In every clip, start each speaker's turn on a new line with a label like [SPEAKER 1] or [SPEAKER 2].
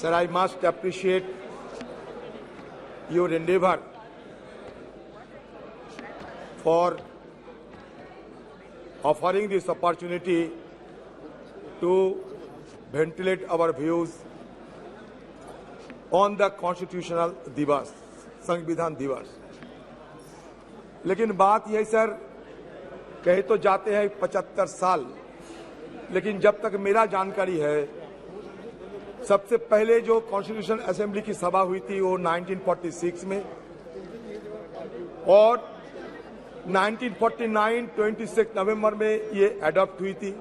[SPEAKER 1] Sir, I must appreciate your endeavor for offering this opportunity to ventilate our views on the constitutional दिवस, संविधान दिवस। लेकिन बात यह सर, कहे तो जाते हैं 75 साल, लेकिन जब तक मेरा जानकारी है, सबसे पहले जो कॉन्स्टिट्यूशन असेंबली की सभा हुई थी वो 1946 में, और 1949 26 नवंबर में ये अडॉप्ट हुई थी,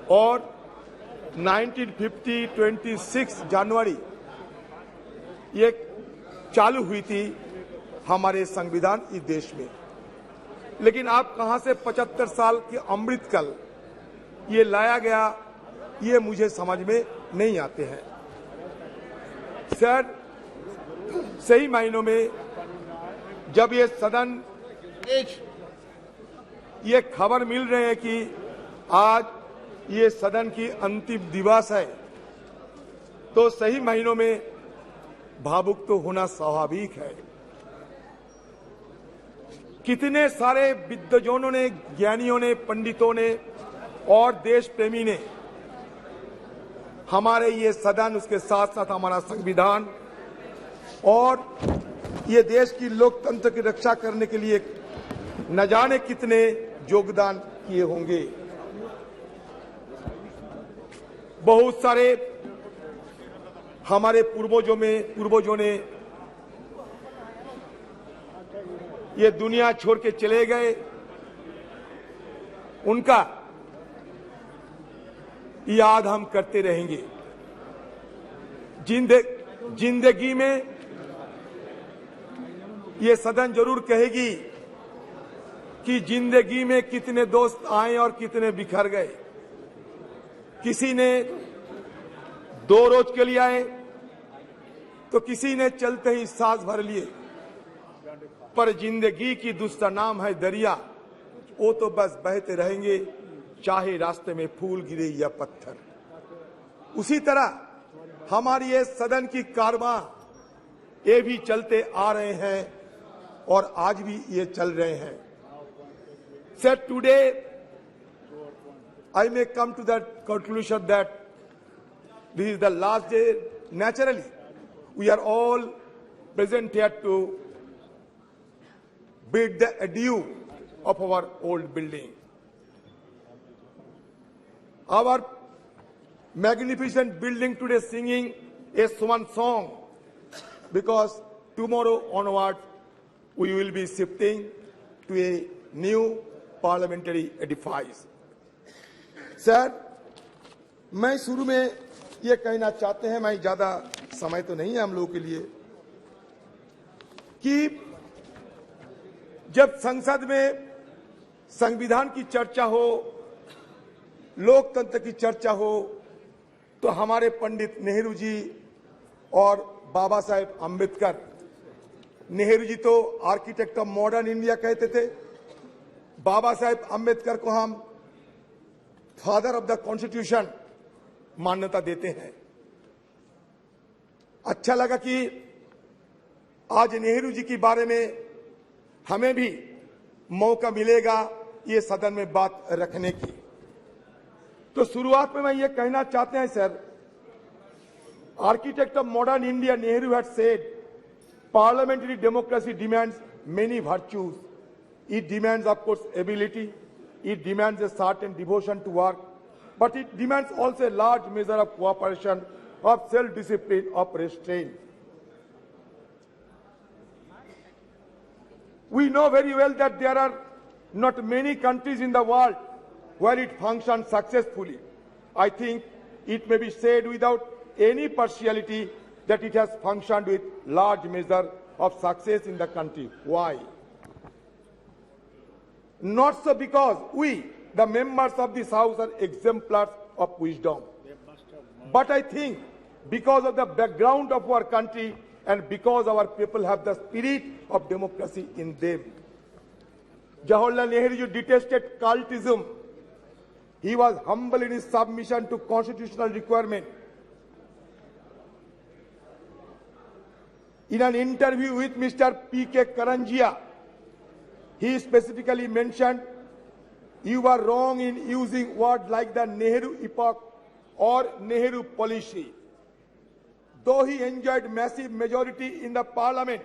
[SPEAKER 1] और 1950 26 जनवरी ये चालू हुई थी हमारे संविधान इस देश में। लेकिन आप कहां से 75 साल के अमृतकाल ये लाया गया, ये मुझे समझ में नहीं आते हैं। सर, सही मायनों में जब ये सदन ये खबर मिल रहे हैं कि आज ये सदन की अंतिम दिवस है, तो सही मायनों में भावुक तो होना स्वाभाविक है। कितने सारे विद्वजनों ने, ज्ञानियों ने, पंडितों ने और देश प्रेमी ने हमारे ये सदन, उसके साथ साथ हमारा संविधान और ये देश की लोकतंत्र की रक्षा करने के लिए न जाने कितने योगदान किए होंगे। बहुत सारे हमारे पूर्वजों ने ये दुनिया छोड़ के चले गए, उनका याद हम करते रहेंगे। जिंदगी में ये सदन जरूर कहेगी कि जिंदगी में कितने दोस्त आए और कितने बिखर गए। किसी ने 2 रोज के लिए आए, तो किसी ने चलते ही सांस भर लिए, पर जिंदगी की दूसरा नाम है दरिया, वो तो बस बहते रहेंगे, चाहे रास्ते में फूल गिरे या पत्थर। उसी तरह हमारी ये सदन की कारवां ये भी चलते आ रहे हैं और आज भी ये चल रहे हैं। Sir, today I may come to that conclusion that this is the last day. Naturally, we are all present here to bid the adieu of our old building. Our magnificent building today singing a swan song, because tomorrow onward we will be shifting to a new parliamentary edifice. Sir, मैं शुरू में ये कहना चाहते हैं, मैं ज्यादा समय तो नहीं है हम लोगों के लिए, कि जब संसद में संविधान की चर्चा हो, लोकतंत्र की चर्चा हो, तो हमारे पंडित नेहरू जी और बाबा साहेब अम्बेडकर, नेहरू जी तो आर्किटेक्ट ऑफ मॉडर्न इंडिया कहते थे, बाबा साहेब अम्बेडकर को हम फादर ऑफ द कॉन्स्टिट्यूशन मान्यता देते हैं। अच्छा लगा कि आज नेहरू जी के बारे में हमें भी मौका मिलेगा ये सदन में बात रखने की। तो शुरुआत में मैं ये कहना चाहते हैं sir, architect of modern India Nehru had said, parliamentary democracy demands many virtues. It demands, of course, ability. It demands a certain devotion to work, but it demands also a large measure of cooperation, of self-discipline, of restraint. We know very well that there are not many countries in the world where it functions successfully. I think it may be said without any partiality that it has functioned with large measure of success in the country. Why? Not so because we, the members of this House, are exemplars of wisdom, but I think because of the background of our country and because our people have the spirit of democracy in them. Jawaharlal Nehru detested cultism. He was humble in his submission to constitutional requirement. In an interview with Mr. P.K. Karanjia, he specifically mentioned, "You were wrong in using words like the Nehru epoch or Nehru policy." Though he enjoyed massive majority in the parliament,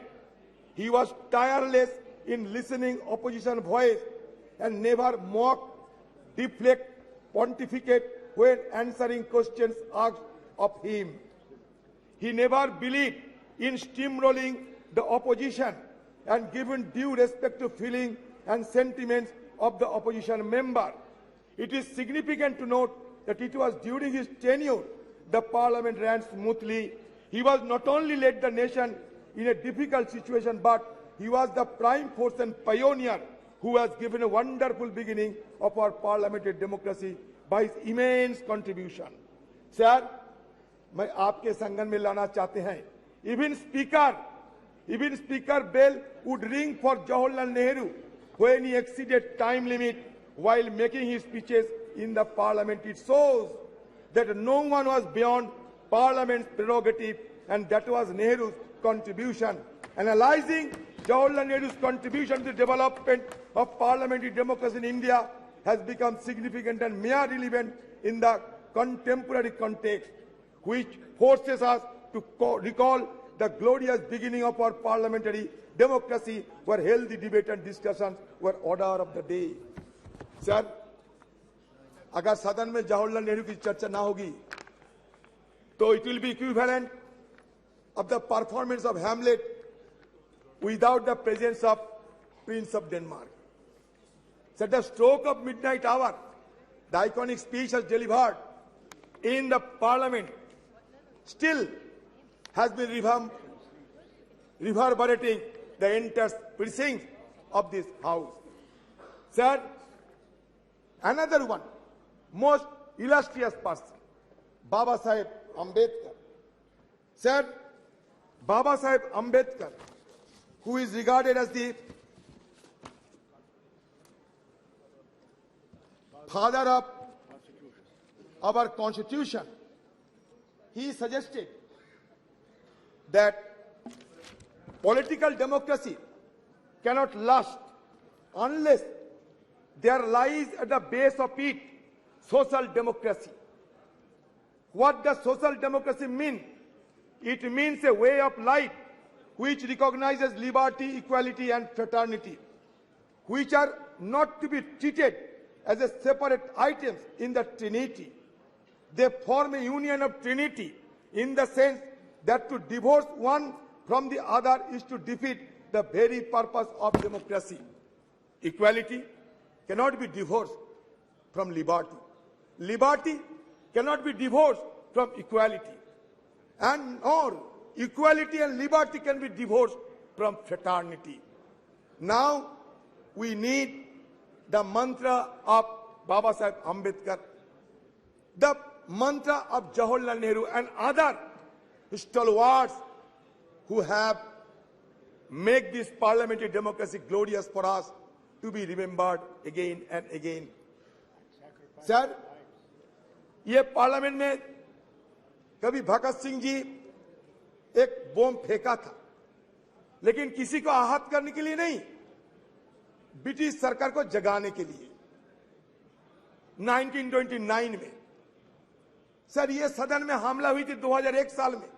[SPEAKER 1] he was tireless in listening opposition voice and never mock, deflect, pontificate when answering questions asked of him. He never believed in steamrolling the opposition and given due respect to feeling and sentiments of the opposition member. It is significant to note that it was during his tenure the parliament ran smoothly. He was not only led the nation in a difficult situation, but he was the prime force and pioneer who has given a wonderful beginning of our parliamentary democracy by his immense contribution. Sir, मैं आपके संगठन में लाना चाहते हैं. Even Speaker Bell would ring for Jawaharlal Nehru when he exceeded time limit while making his speeches in the parliament. It shows that no one was beyond parliament's prerogative, and that was Nehru's contribution. Analyzing Jawaharlal Nehru's contribution to the development of parliamentary democracy in India has become significant and mere relevant in the contemporary context, which forces us to recall the glorious beginning of our parliamentary democracy, where healthy debate and discussions were order of the day. Sir, अगर सदन में जवाहरलाल नेहरू की चर्चा ना होगी, तो it will be equivalent of the performance of Hamlet without the presence of Prince of Denmark. At the stroke of midnight hour, the iconic speech has delivered in the parliament still has been reverberating the entire precincts of this house. Sir, another one, most illustrious person, Baba Saheb Ambedkar. Sir, Baba Saheb Ambedkar, who is regarded as the father of our constitution, he suggested that political democracy cannot last unless there lies at the base of it social democracy. What does social democracy mean? It means a way of life which recognizes liberty, equality, and fraternity, which are not to be treated as a separate items in the Trinity. They form a union of Trinity in the sense that to divorce one from the other is to defeat the very purpose of democracy. Equality cannot be divorced from liberty. Liberty cannot be divorced from equality. And nor equality and liberty can be divorced from fraternity. Now we need the mantra of Baba Saheb Ambedkar, the mantra of Jawaharlal Nehru and other stalwarts who have made this parliamentary democracy glorious for us to be remembered again and again. Sir, ये parliament में कभी भगत सिंह जी एक बम फेंका था, लेकिन किसी को आहत करने के लिए नहीं, ब्रिटिश सरकार को जगाने के लिए 1929 में। सर, ये सदन में हमला हुई थी 2001 साल में,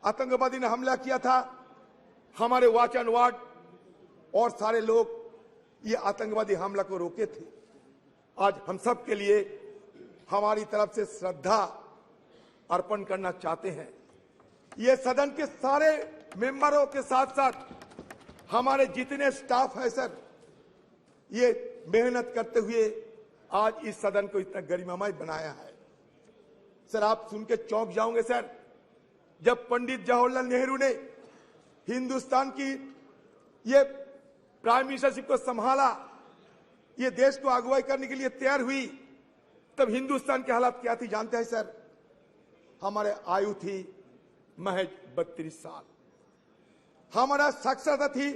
[SPEAKER 1] आतंकवादी ने हमला किया था, हमारे वॉच एंड वार्ड और सारे लोग ये आतंकवादी हमला को रोके थे। आज हम सब के लिए हमारी तरफ से श्रद्धा अर्पण करना चाहते हैं। ये सदन के सारे मेंबरों के साथ साथ हमारे जितने स्टाफ है सर, ये मेहनत करते हुए आज इस सदन को इतना गरिमामय बनाया है। सर, आप सुन के चौंक जाओगे सर, जब पंडित जवाहरलाल नेहरू ने हिंदुस्तान की ये प्राइम मिनिस्टरशिप को संभाला, ये देश को अगुवाई करने के लिए तैयार हुई, तब हिंदुस्तान की हालत क्या थी जानते हैं सर? हमारे आयु थी महज 32 साल, हमारा साक्षरता थी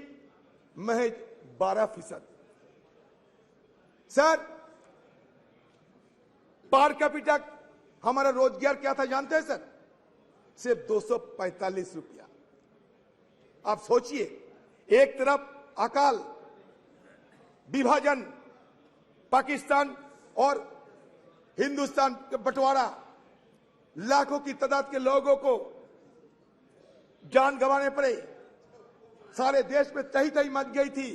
[SPEAKER 1] महज 12%। सर, पर कैपिटा हमारा रोजगार क्या था जानते हैं सर? सिर्फ 245 रुपया। आप सोचिए, एक तरफ अकाल, विभाजन, पाकिस्तान और हिंदुस्तान का बंटवारा, लाखों की तादाद के लोगों को जान गंवाने पड़े, सारे देश में तही तही मच गई थी।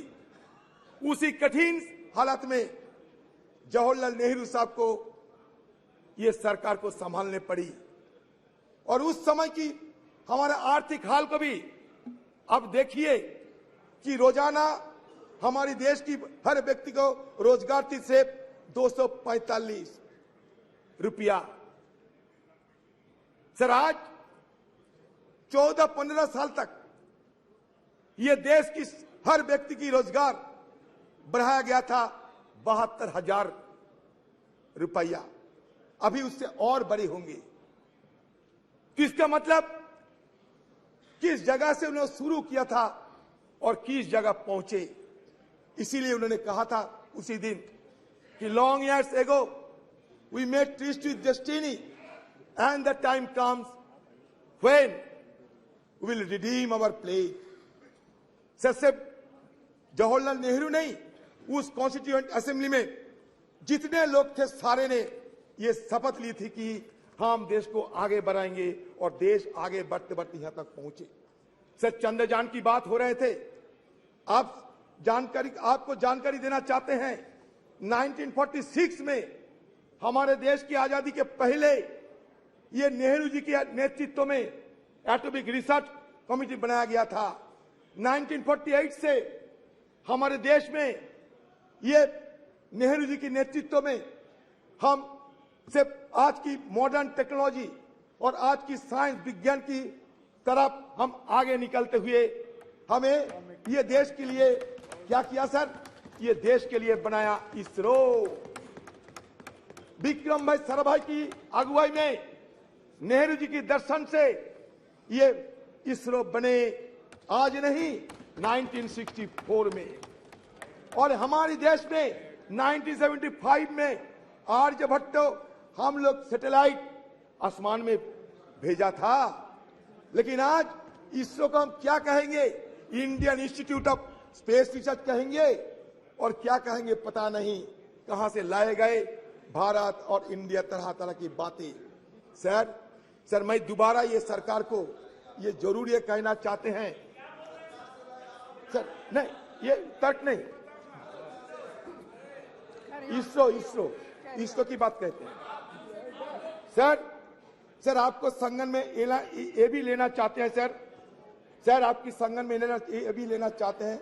[SPEAKER 1] उसी कठिन हालत में जवाहरलाल नेहरू साहब को ये सरकार को संभालने पड़ी। और उस समय की हमारे आर्थिक हाल को भी अब देखिए कि रोजाना हमारी देश की हर व्यक्ति को रोजगार की से 245 रुपया। सर, आज 14-15 साल तक ये देश की हर व्यक्ति की रोजगार बढ़ाया गया था 72,000 रुपया, अभी उससे और बड़े होंगे। तो इसका मतलब किस जगह से उन्होंने शुरू किया था और किस जगह पहुंचे। इसीलिए उन्होंने कहा था उसी दिन कि long years ago we made tryst with destiny and the time comes when we will redeem our pledge. सिर्फ जवाहरलाल नेहरू नहीं, उस कॉन्स्टिट्यूएंट असेंबली में जितने लोग थे सारे ने ये शपथ ली थी कि हम देश को आगे बढ़ाएंगे, और देश आगे बढ़ते बढ़ते यहां तक पहुंचे। सर, चंद्रयान की बात हो रहे थे, आपको जानकारी देना चाहते हैं, 1946 में हमारे देश की आजादी के पहले ये नेहरू जी के नेतृत्व में एटॉमिक रिसर्च कमेटी बनाया गया था। 1948 से हमारे देश में ये नेहरू जी के नेतृत्व में हम सिर्फ आज की मॉडर्न टेक्नोलॉजी और आज की साइंस विज्ञान की तरफ हम आगे निकलते हुए हमें ये देश के लिए क्या किया सर, ये देश के लिए बनाया इसरो। विक्रम भाई साराभाई की अगुवाई में, नेहरू जी के दर्शन से ये इसरो बने, आज नहीं 1964 में। और हमारे देश में 1975 में आर्यभट्ट हम लोग सैटेलाइट आसमान में भेजा था। लेकिन आज इसरो को हम क्या कहेंगे, Indian institute of space research कहेंगे, और क्या कहेंगे पता नहीं, कहां से लाए गए भारत और इंडिया, तरह तरह की बातें। सर मैं दोबारा ये सरकार को ये जरूर ये कहना चाहते हैं सर, नहीं ये तर्क नहीं, इसरो की बात कहते हैं। सर आपको संगन में ये भी लेना चाहते हैं सर आपकी संगन में ये भी लेना चाहते हैं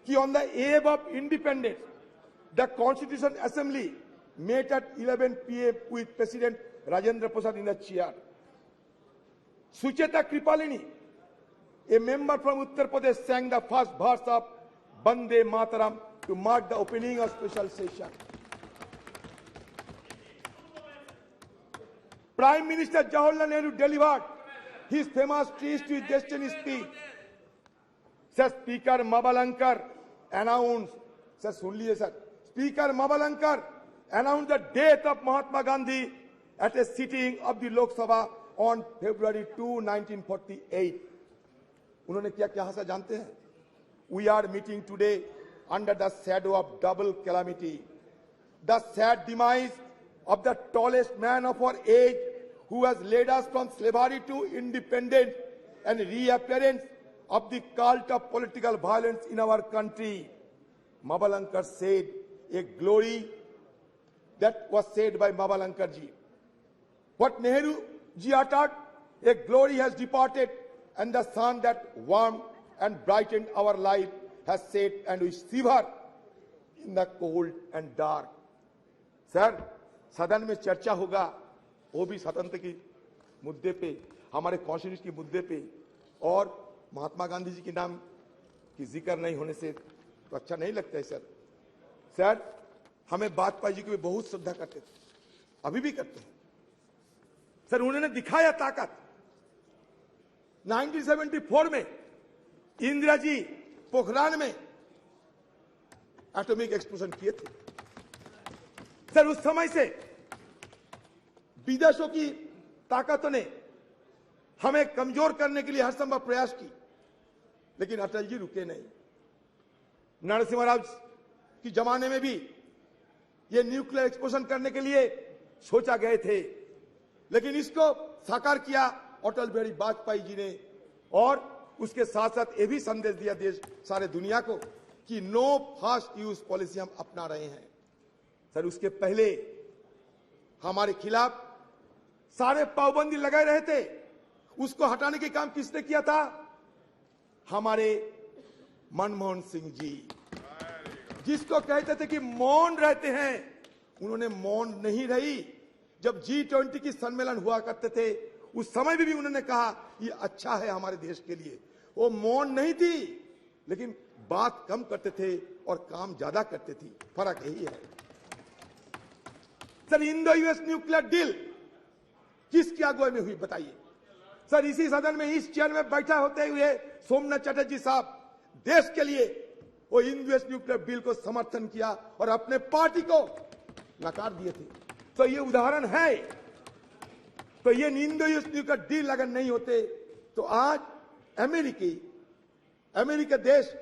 [SPEAKER 1] कि on the above of independence the constitution assembly met at 11 PM with President Rajendra Prasad in the chair. Sucheta Kripalini, a member from Uttar Pradesh, sang the first verse of Bande Mataram to mark the opening of special session. Prime Minister Jawaharlal Nehru delivered his famous Trees to Destiny speech. Sir, Speaker Mabalankar announced, sir, सुन लीजिए sir, Speaker Mabalankar announced the death of Mahatma Gandhi at a sitting of the Lok Sabha on February 2, 1948. उन्होंने क्या कहा था जानते हैं? We are meeting today under the shadow of double calamity. The sad demise of the tallest man of our age, who has led us from slavery to independence, and reappearance of the cult of political violence in our country. Mabalankar said, a glory that was said by Mabalankar ji. What Nehru ji uttered, a glory has departed, and the sun that warmed and brightened our life has set, and we shiver in the cold and dark. Sir, सदन में चर्चा होगा, वो भी स्वतंत्र की मुद्दे पे, हमारे कॉन्स्टिट्यूशन की मुद्दे पे, और महात्मा गांधी जी के नाम की जिक्र नहीं होने से तो अच्छा नहीं लगता है सर हमें वाजपेयी जी को भी बहुत श्रद्धा करते थे, अभी भी करते हैं सर। उन्होंने दिखाया ताकत। 1974 में इंदिरा जी पोखरान में एटॉमिक एक्सप्लोजन किए थे सर। उस समय से विदेशों की ताकतों ने हमें कमजोर करने के लिए हर संभव प्रयास की। लेकिन अटल जी रुके नहीं। नरसिम्हा राव की जमाने में भी ये न्यूक्लियर एक्सप्लोजन करने के लिए सोचा गए थे, लेकिन इसको साकार किया अटल बिहारी वाजपेयी जी ने, और उसके साथ साथ ये भी संदेश दिया देश सारे दुनिया को कि नो फास्ट यूज पॉलिसी हम अपना रहे हैं। सर, उसके पहले हमारे खिलाफ सारे पाबंदी लगाए रहे थे, उसको हटाने के काम किसने किया था? हमारे मनमोहन सिंह जी, जिसको कहते थे कि मौन रहते हैं, उन्होंने मौन नहीं रही। जब G20 की सम्मेलन हुआ करते थे उस समय भी उन्होंने कहा ये अच्छा है हमारे देश के लिए। वो मौन नहीं थी, लेकिन बात कम करते थे और काम ज्यादा करते थी। फर्क यही है। Sir, Indo US nuclear deal किसकी अगुवाई में हुई बताइए? सर, इसी सदन में इस चेयर में बैठा होते हुए सोमनाथ चटर्जी साहब देश के लिए वो इंडो यूएस न्यूक्लियर बिल को समर्थन किया और अपने पार्टी को नकार दिए थे। तो ये उदाहरण है। तो ये इंडो यूएस न्यूक्लियर डील अगर नहीं होते तो आज अमेरिका देश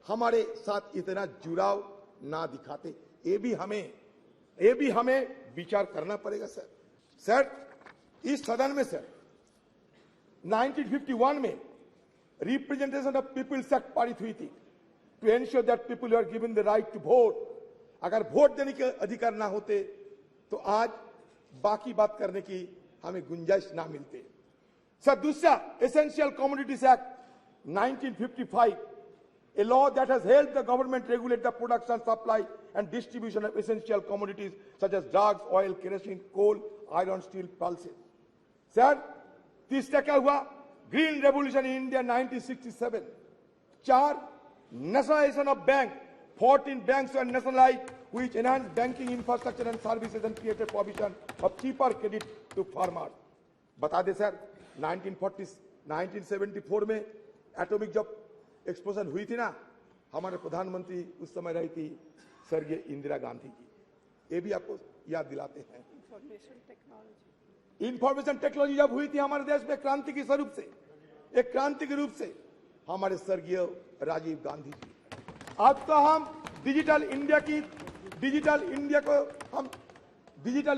[SPEAKER 1] हमारे साथ इतना जुड़ाव ना दिखाते। ये भी हमें विचार करना पड़ेगा। सर, इस सदन में सर 1951 में रिप्रेजेंटेशन ऑफ पीपल्स एक्ट पारित हुई थी to ensure that people are given the right to vote. अगर वोट देने के अधिकार ना होते तो आज बाकी बात करने की हमें गुंजाइश ना मिलते। सर, दूसरा essential commodities act 1955, a law that has helped the government regulate the production, supply and distribution of essential commodities such as drugs, oil, kerosene, coal, iron, steel, pulses. Sir, तीसरा क्या हुआ? Green revolution in India 1967। 4, nationalization of bank. 14 banks were nationalized which enhanced banking infrastructure and services and created provision of cheaper credit to farmers. बता दे sir, 1974 में atomic जब explosion हुई थी ना, हमारे प्रधानमंत्री उस समय रही थी स्वर्गीय इंदिरा गांधी जी। ये भी आपको याद दिलाते हैं। इंफॉर्मेशन टेक्नोलॉजी जब हुई थी हमारे देश में क्रांति के स्वरूप से, एक क्रांति के रूप से, हमारे स्वर्गीय राजीव गांधी जी। अब तो हम डिजिटल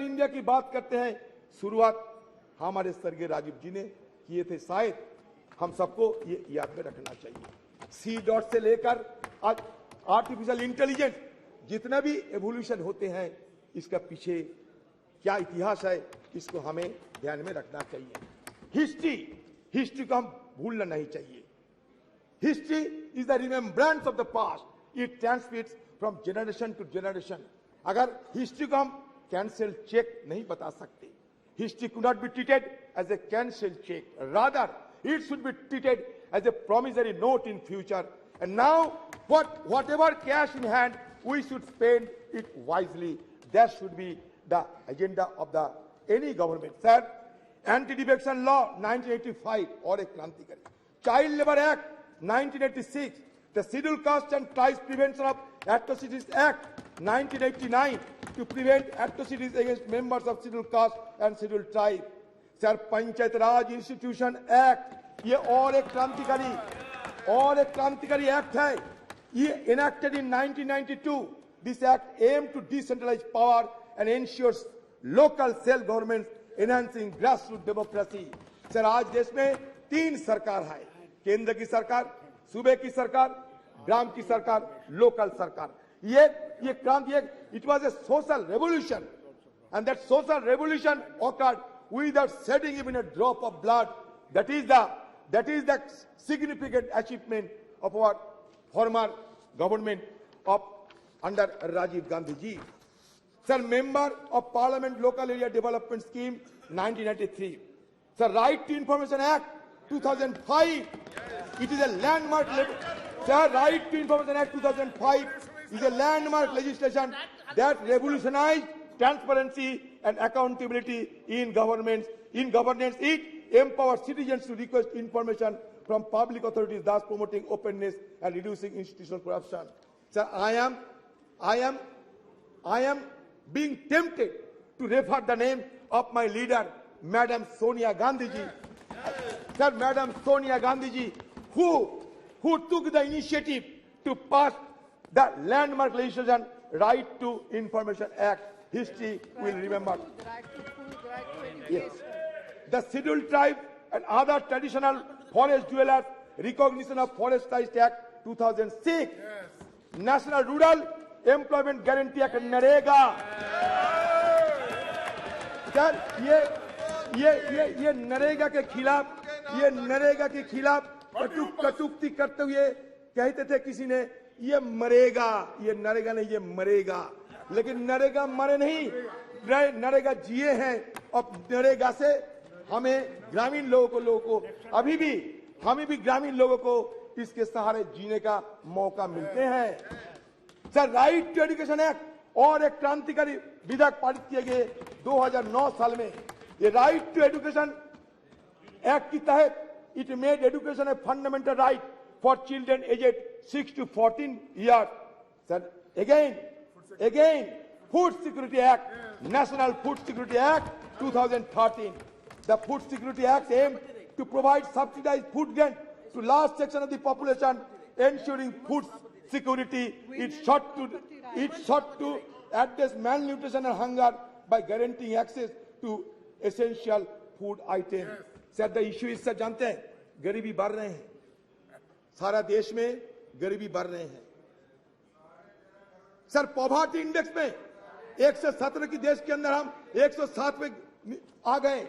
[SPEAKER 1] इंडिया की बात करते हैं। शुरुआत हमारे स्वर्गीय राजीव जी ने किए थे। शायद हम सबको ये याद में रखना चाहिए। सी डॉट से लेकर आज आर्टिफिशियल इंटेलिजेंस, जितने भी एवोल्यूशन होते हैं, इसका पीछे क्या इतिहास है, इसको हमें ध्यान में रखना चाहिए। हिस्ट्री को हम भूलना नहीं चाहिए। History is the remembrance of the past. It transmits from generation to generation. अगर हिस्ट्री को हम कैंसिल चेक नहीं बता सकते, history could not be treated as a cancel cheque, rather it should be treated as a promissory note in future. And now whatever cash in hand, we should spend it wisely. That should be the agenda of any government. Sir, Anti-Defection Law 1985 और एक क्रांतिकारी, Child Labor Act 1986, the Scheduled Caste and Tribes Prevention of Atrocities Act 1989 to prevent atrocities against members of Scheduled Caste and Scheduled Tribe. Sir, panchayat raj institution act, ये और एक क्रांतिकारी act है। ये enacted in 1992। This act aim to decentralise power and ensures local self government, enhancing grassroot democracy. Sir, आज देश में 3 सरकार है, केंद्र की सरकार, सूबे की सरकार, ग्राम की सरकार, लोकल सरकार। ये क्रांति, it was a social revolution and that social revolution occurred without shedding even a drop of blood. That is the significant achievement of our former government under Rajiv Gandhi ji. Sir, Member of Parliament Local Area Development Scheme 1993. Sir, Right to Information Act 2005. It is a landmark. Sir, Right to Information Act 2005 is a landmark legislation that revolutionized transparency and accountability in governance. It empowers citizens to request information from public authorities, thus promoting openness and reducing institutional corruption. Sir, I am being tempted to refer the name of my leader, Madam Sonia Gandhi ji. Sir, Madam Sonia Gandhi ji, who who took the initiative to pass the landmark legislation, Right to Information Act. History will remember.
[SPEAKER 2] Right to food, right to education.
[SPEAKER 1] Yes. The scheduled tribe and other traditional forest dwellers, recognition of Forest Rights Act 2006. Yes. National Rural Employment Guarantee Act NREGA. Sir ये नरेगा के खिलाफ कटुक्ति करते हुए कहते थे किसी ने ये मरेगा, ये नरेगा नहीं ये मरेगा, लेकिन नरेगा मरे नहीं, नरेगा जिए हैं। और नरेगा से हमें ग्रामीण लोगों को हमें भी ग्रामीण लोगों को इसके सहारे जीने का मौका मिलते हैं। Sir, right to education act और एक क्रांतिकारी विधेयक पारित किए गए 2009 साल में। ये राइट टू एजुकेशन एक्ट के तहत it made education a fundamental right for children aged 6 to 14 years. Sir, again, Food Security Act, National Food Security Act 2013. The Food Security Act aimed to provide subsidized food grant to large section of the population, ensuring food security. It sought to address malnutrition and hunger by guaranteeing access to essential food items. Sir, the issue is, sir, जानते हैं गरीबी बढ़ रहे हैं, सारा देश में गरीबी बढ़ रहे हैं। सर, पॉवर्टी इंडेक्स में 117 की देश के अंदर हम 107 में आ गए।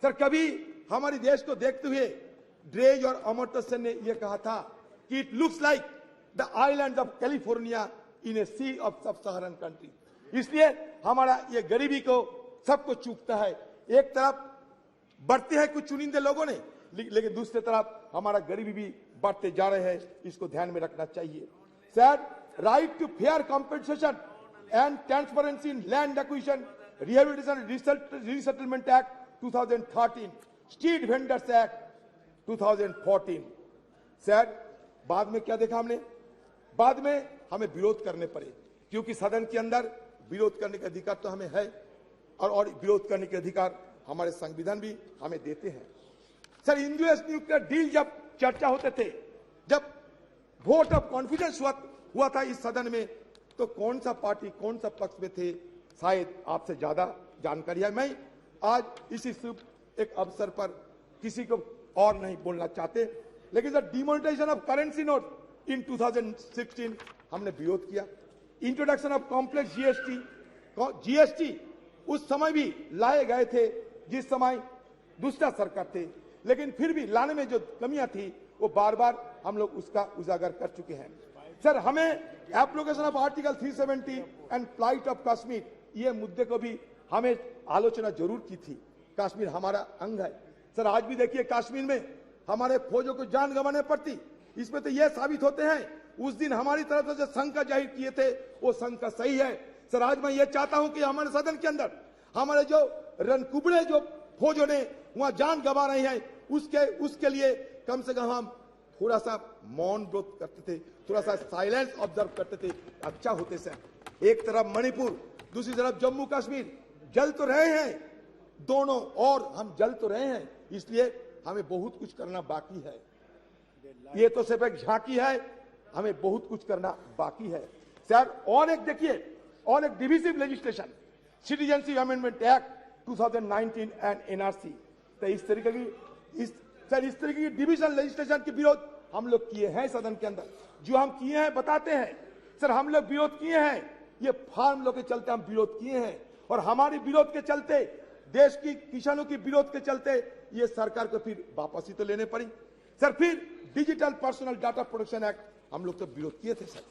[SPEAKER 1] सर, कभी हमारे देश को देखते हुए ड्रेज और अमर्त्य सेन ने यह कहा था कि it looks like the island of California in a sea of sub Saharan country. इसलिए हमारा ये गरीबी को सबको चूकता है। एक तरफ बढ़ते हैं कुछ चुनिंदे लोगों ने, लेकिन दूसरी तरफ हमारा गरीबी भी बढ़ते जा रहे हैं, इसको ध्यान में रखना चाहिए। Sir, right to fair compensation and transparency in land acquisition, rehabilitation resettlement act 2013, street vendors act 2014। Sir, बाद में क्या देखा हमने? बाद में हमें विरोध करने पड़े, क्योंकि सदन के अंदर विरोध करने का अधिकार तो हमें है और विरोध करने के अधिकार हमारे संविधान भी हमें देते हैं। सर, यूएस न्यूक्लियर डील जब चर्चा होते थे, जब वोट ऑफ कॉन्फिडेंस हुआ था इस सदन में, तो कौन सा पार्टी कौन सा पक्ष में थे, शायद आपसे ज्यादा जानकारी है। मैं आज इसी शुभ एक अवसर पर किसी को और नहीं बोलना चाहते, लेकिन sir, demonetization of currency note in 2016 हमने विरोध किया। इंट्रोडक्शन ऑफ कॉम्प्लेक्स जीएसटी उस समय भी लाए गए थे जिस समय दूसरा सरकार थे, लेकिन फिर भी लाने में जो कमियां थी वो बार बार हम लोग उसका उजागर कर चुके हैं। सर, हमें application of article 370 and flight of Kashmir, ये मुद्दे को भी हमें आलोचना जरूर की थी। कश्मीर हमारा अंग है। सर, आज भी देखिए कश्मीर में हमारे फौजों को जान गंवाने पड़ती, इसमें तो यह साबित होते हैं उस दिन हमारी तरफ से जो शंका जाहिर किए थे वो शंका सही है। सर, आज मैं ये चाहता हूं कि हमारे सदन के अंदर हमारे जो रणकुबड़े जो फौजों ने वहां जान गंवा रहे हैं, उसके लिए कम से कम हम थोड़ा सा मौन व्रत करते थे, थोड़ा सा साइलेंस ऑब्जर्व करते थे, अच्छा होते सर। एक तरफ मणिपुर, दूसरी तरफ जम्मू कश्मीर जल तो रहे हैं दोनों, और हम जल तो रहे हैं, इसलिए हमें बहुत कुछ करना बाकी है। ये तो सिर्फ एक झांकी है, हमें बहुत कुछ करना बाकी है। सर, और एक देखिए, और एक divisive legislation, citizenship amendment act 2019 and NRC. तो इस तरीके की डिविजन लेजिस्लेशन के विरोध हम लोग किए हैं सदन के अंदर। जो हम किए हैं बताते हैं। सर, हम लोग विरोध किए हैं, ये फार्म लोग के चलते हम विरोध किए हैं, और हमारे विरोध के चलते, देश की किसानों की विरोध के चलते ये सरकार को फिर वापसी तो लेने पड़ी। सर, फिर digital personal data protection act हम लोग तो विरोध किए थे। सर,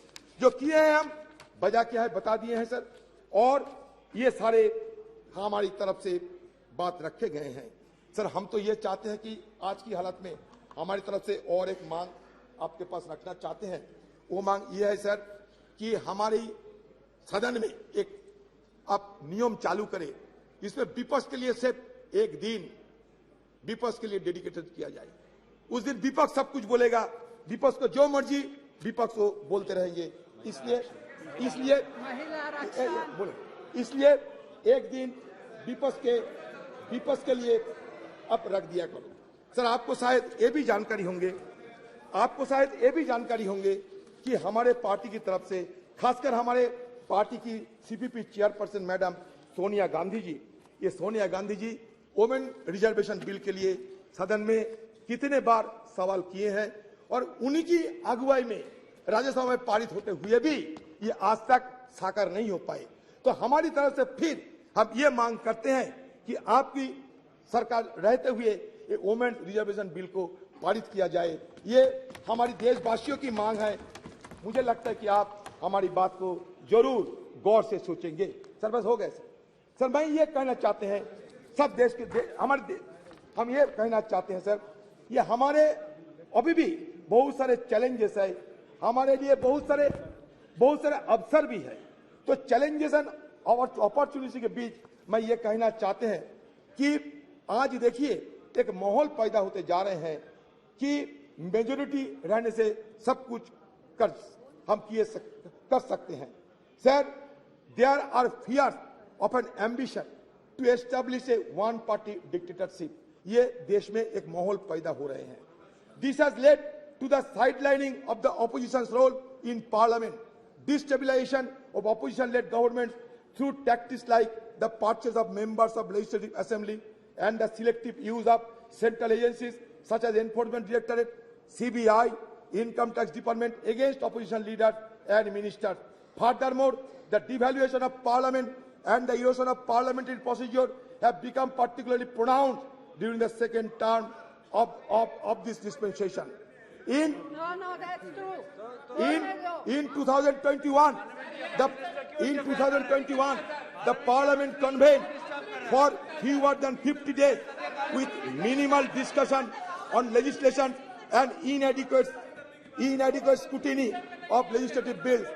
[SPEAKER 1] जो किए हैं हम वजह क्या है बता दिए हैं सर, और ये सारे हमारी तरफ से बात रखे गए हैं। सर, हम तो ये चाहते हैं कि आज की हालत में हमारी तरफ से और एक मांग आपके पास रखना चाहते हैं। वो मांग ये है सर कि हमारी सदन में एक आप नियम चालू करें, इसमें विपक्ष के लिए सिर्फ एक दिन विपक्ष के लिए डेडिकेटेड किया जाए। उस दिन विपक्ष सब कुछ बोलेगा, विपक्ष को जो मर्जी विपक्ष को बोलते रहेंगे। इसलिए एक दिन विपक्ष के लिए अब रख दिया करो। सर, आपको शायद ये भी जानकारी होंगे आपको शायद ये भी जानकारी होंगे कि हमारे पार्टी की तरफ से, खासकर हमारे पार्टी की CPP chairperson madam Sonia Gandhi ji, ये Sonia Gandhi ji women reservation bill के लिए सदन में कितने बार सवाल किए हैं और उन्हीं की अगुवाई में राज्यसभा में पारित होते हुए भी ये आज तक साकार नहीं हो पाए। तो हमारी तरफ से फिर हम ये मांग करते हैं कि आपकी सरकार रहते हुए ये वुमेन रिजर्वेशन बिल को पारित किया जाए। ये हमारी देशवासियों की मांग है। मुझे लगता है कि आप हमारी बात को जरूर गौर से सोचेंगे। सर बस हो गए सर मैं ये कहना चाहते हैं सब देश के हम ये कहना चाहते हैं सर, ये हमारे अभी भी बहुत सारे चैलेंजेस है, हमारे लिए बहुत सारे अवसर भी है। तो चैलेंजेस एंड अपॉर्चुनिटी के बीच मैं ये कहना चाहते हैं कि आज देखिए एक माहौल पैदा होते जा रहे हैं कि मेजोरिटी रहने से सब कुछ कर सकते हैं। Sir, there are fears of an ambition to establish a one party dictatorship. ये देश में एक माहौल पैदा हो रहे हैं। This has led to the sidelining of the opposition role in parliament, destabilization of opposition led government through tactics like the purchase of members of legislative assembly and the selective use of central agencies such as Enforcement Directorate, CBI, Income Tax Department against opposition leaders and ministers. Furthermore, the devaluation of parliament and the erosion of parliamentary procedure have become particularly pronounced during the second term of this dispensation.
[SPEAKER 2] No, that's true.
[SPEAKER 1] In 2021, the parliament convened for fewer than 50 days with minimal discussion on legislation and inadequate scrutiny of legislative bills.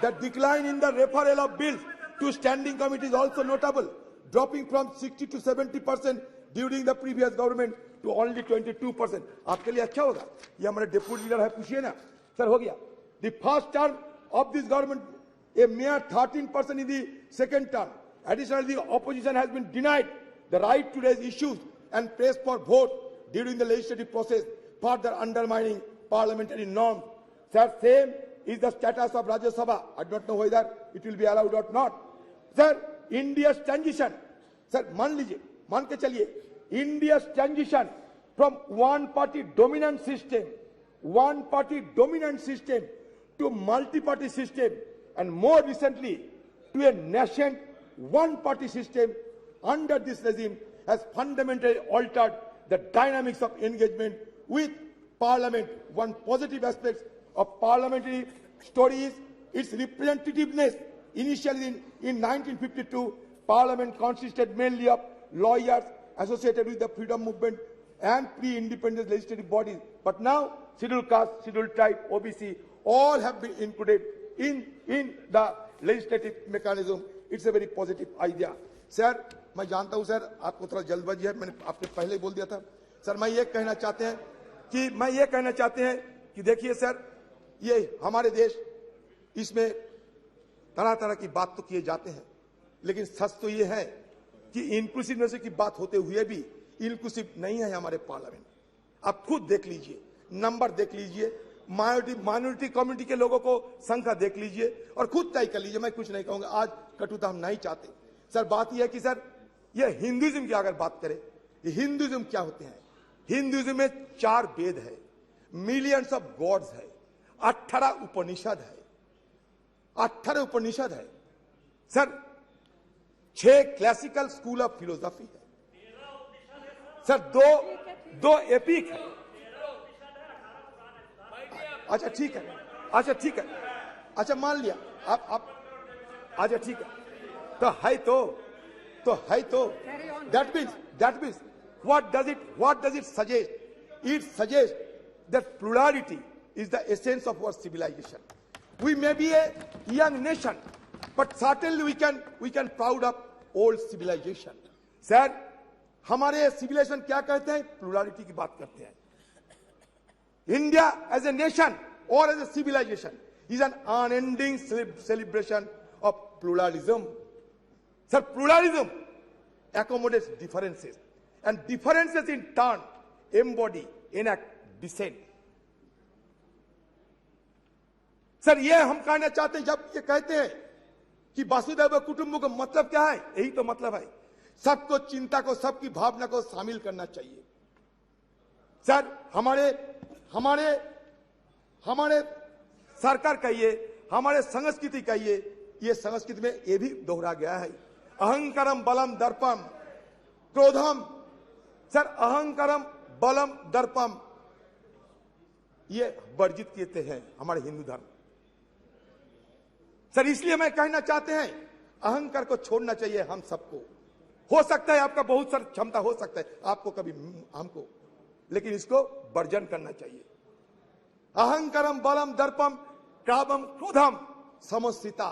[SPEAKER 1] The decline in the referral of bills to standing committee is also notable, dropping from 60 to 70% during the previous government to only 22%. आपके लिए अच्छा होगा, ये हमारे deputy leader है, पूछिए ना sir. हो गया the first term of this government, a mere 13% in the second term. Additionally, the opposition has been denied the right to raise issues and press for vote during the legislative process, further undermining parliamentary norms. Sir, same is the status of Rajya Sabha. I don't know whether it will be allowed or not. Sir, India's transition, sir, मान के चलिए, India's transition from one-party dominant system to multi-party system, and more recently to a nascent one-party system under this regime has fundamentally altered the dynamics of engagement with Parliament. One positive aspect of parliamentary story is its representativeness. Initially in 1952, Parliament consisted mainly of lawyers associated with the freedom movement and pre-independence legislative bodies. But now, scheduled caste, scheduled tribe, OBC, all have been included in the legislative mechanism. It's a very positive idea. Sir, मैं जानता हूं sir आपको थोड़ा जल्दबाजी है, मैंने आपने पहले ही बोल दिया था। सर मैं ये कहना चाहते हैं कि देखिए सर, ये हमारे देश, इसमें तरह तरह की बात तो किए जाते हैं, लेकिन सच तो ये है कि इंक्लूसिवनेस की बात होते हुए भी इंक्लूसिव नहीं है हमारे पार्लियामेंट। आप खुद देख लीजिए, नंबर देख लीजिए, माइनॉरिटी कम्युनिटी के लोगों को संख्या देख लीजिए और खुद तय कर लीजिए। मैं कुछ नहीं कहूंगा, आज कटुता हम नहीं चाहते। सर बात यह है कि सर ये हिंदुइज्म की अगर बात करें, ये हिंदुइज्म क्या होते हैं? हिंदुइज्म में 4 वेद है, मिलियंस ऑफ गॉड्स है, 18 उपनिषद है sir, 6 classical school of philosophy है सर, दो एपिक है। अच्छा ठीक है, अच्छा मान लिया आप अच्छा ठीक है, तो है तो that means what does it suggest? It suggests that plurality is the essence of our civilization. We may be a young nation, but certainly we can proud of old civilization. Sir, हमारे civilization क्या कहते हैं? Plurality की बात करते हैं। India as a nation or as a civilization is an unending celebration of pluralism. Sir, pluralism accommodates differences, and differences in turn embody, enact dissent. Sir ये हम कहना चाहते हैं, जब ये कहते हैं कि वसुधैव कुटुंब का मतलब क्या है, यही तो मतलब है, सबको चिंता को, सबकी भावना को शामिल करना चाहिए। सर हमारे सरकार कहिए, हमारे संस्कृति कहिए, ये संस्कृति में ये भी दोहरा गया है, अहंकारम बलम दर्पम क्रोधम। सर अहंकारम बलम दर्पम ये वर्जित किए हैं हमारे हिंदू धर्म। सर इसलिए मैं कहना चाहते हैं, अहंकार को छोड़ना चाहिए हम सबको। हो सकता है आपका बहुत सारी क्षमता हो सकता है, आपको कभी हमको, लेकिन इसको वर्जन करना चाहिए। अहंकारम बलम दर्पम कामम क्रोधम समस्थिता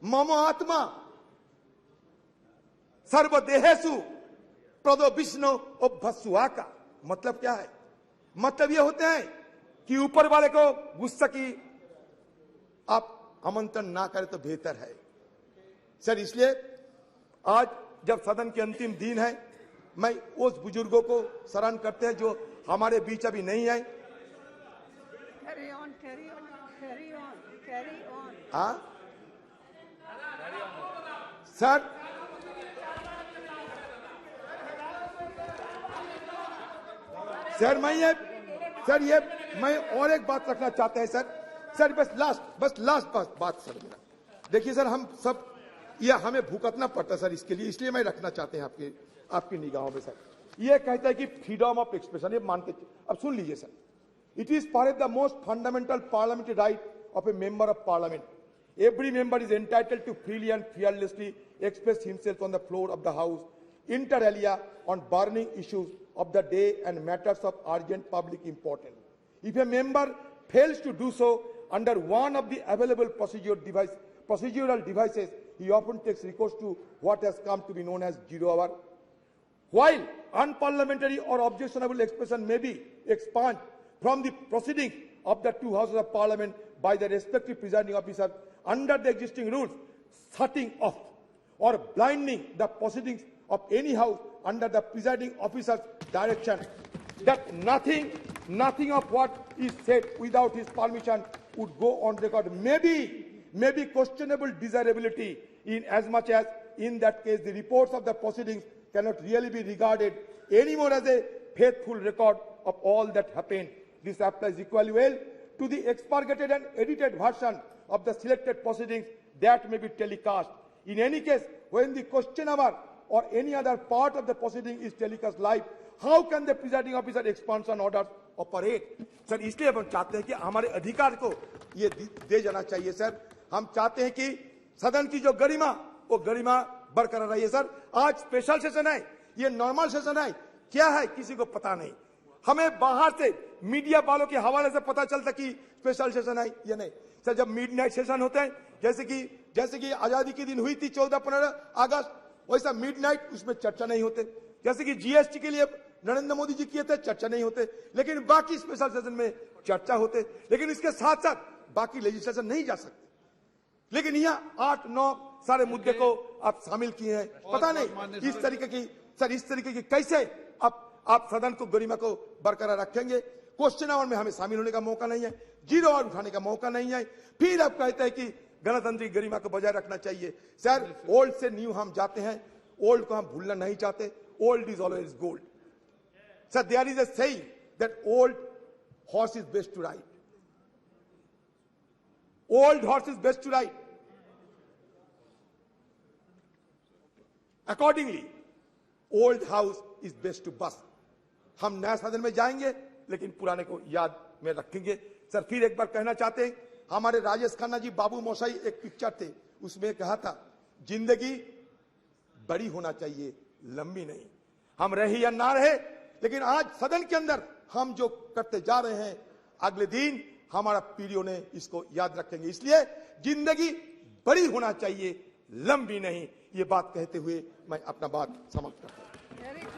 [SPEAKER 1] मम आत्मा सर्वदेहेषु प्रदो विष्णु अभ्यसुआ का मतलब क्या है? मतलब ये होते हैं कि ऊपर वाले को गुस्सा की आप आमंत्रण ना करें तो बेहतर है। सर इसलिए आज जब सदन के अंतिम दिन है, मैं उस बुजुर्गों को स्मरण करते हैं जो हमारे बीच अभी नहीं है।
[SPEAKER 2] Carry on, carry on, carry on, carry on.
[SPEAKER 1] हाँ सर, मैं और एक बात रखना चाहते हैं सर बस लास्ट बात सर मेरा। देखिए सर, हम सब ये हमें भुगतना पड़ता है सर इसके लिए, इसलिए मैं रखना चाहते हैं आपकी निगाहों में। सर ये कहता है कि फ्रीडम ऑफ एक्सप्रेशन, ये मान के अब सुन लीजिए sir, it is perhaps the most fundamental parliamentary right of A member of parliament. Every member is entitled to freely and fearlessly express himself on the floor of the House, inter alia on burning issues of the day and matters of urgent public importance. If a member fails to do so under one of the available procedural devices, he often takes recourse to what has come to be known as zero hour. While unparliamentary or objectionable expression may be expunged from the proceedings of the two houses of parliament by the respective presiding officer under the existing rules, shutting off or blinding the proceedings of any house under the presiding officer's direction, that nothing of what is said without his permission would go on record, may be questionable desirability, in as much as in that case the reports of the proceedings cannot really be regarded anymore as a faithful record of all that happened. This applies equally well to the expurgated and edited version of the selected proceedings that may be telecast. In any case, when the question hour or any other part of the proceeding is telecast live, how can the presiding officer expansion orders operate? Sir इसलिए हम चाहते हैं कि हमारे अधिकार को ये दे जाना चाहिए। सर हम चाहते हैं कि सदन की जो गरिमा, वो गरिमा बरकरार रही है। सर आज स्पेशल सेशन है, ये नॉर्मल सेशन है, क्या है किसी को पता नहीं। हमें बाहर से मीडिया वालों के हवाले से पता चलता कि स्पेशल सेशन है या नहीं। सर जब मिडनाइट सेशन होते हैं, जैसे कि आजादी के दिन हुई थी 14-15 अगस्त, वैसा मिडनाइट उसमें चर्चा नहीं होते। जैसे कि जीएसटी के लिए नरेंद्र मोदी जी किए थे, चर्चा नहीं होते, लेकिन बाकी स्पेशल सेशन में चर्चा होते। लेकिन इसके साथ साथ बाकी लेजिस्लेशन नहीं जा सकते। लेकिन यहाँ 8-9 सारे मुद्दे को आप शामिल किए हैं। पता नहीं इस तरीके की कैसे आप सदन को गरिमा को बरकरार रखेंगे। क्वेश्चन आवर में हमें शामिल होने का मौका नहीं है, जीरो आवर उठाने का मौका नहीं है, फिर आप कहते हैं कि गणतंत्र की गरिमा को बजाय रखना चाहिए। सर ओल्ड से न्यू हम जाते हैं, ओल्ड को हम भूलना नहीं चाहते। Old is always gold. Sir there is a saying that old horse is best to ride, old horse is best to ride. Accordingly old house is best to बस। हम नया सदन में जाएंगे लेकिन पुराने को याद में रखेंगे। सर फिर एक बार कहना चाहते हैं, हमारे राजेश खन्ना जी बाबू मोशाई एक पिक्चर थे, उसमें कहा था जिंदगी बड़ी होना चाहिए, लंबी नहीं। हम रहे या ना रहे, लेकिन आज सदन के अंदर हम जो करते जा रहे हैं, अगले दिन हमारा पीढ़ियों ने इसको याद रखेंगे। इसलिए जिंदगी बड़ी होना चाहिए, लंबी नहीं। ये बात कहते हुए मैं अपना बात समाप्त करता हूं।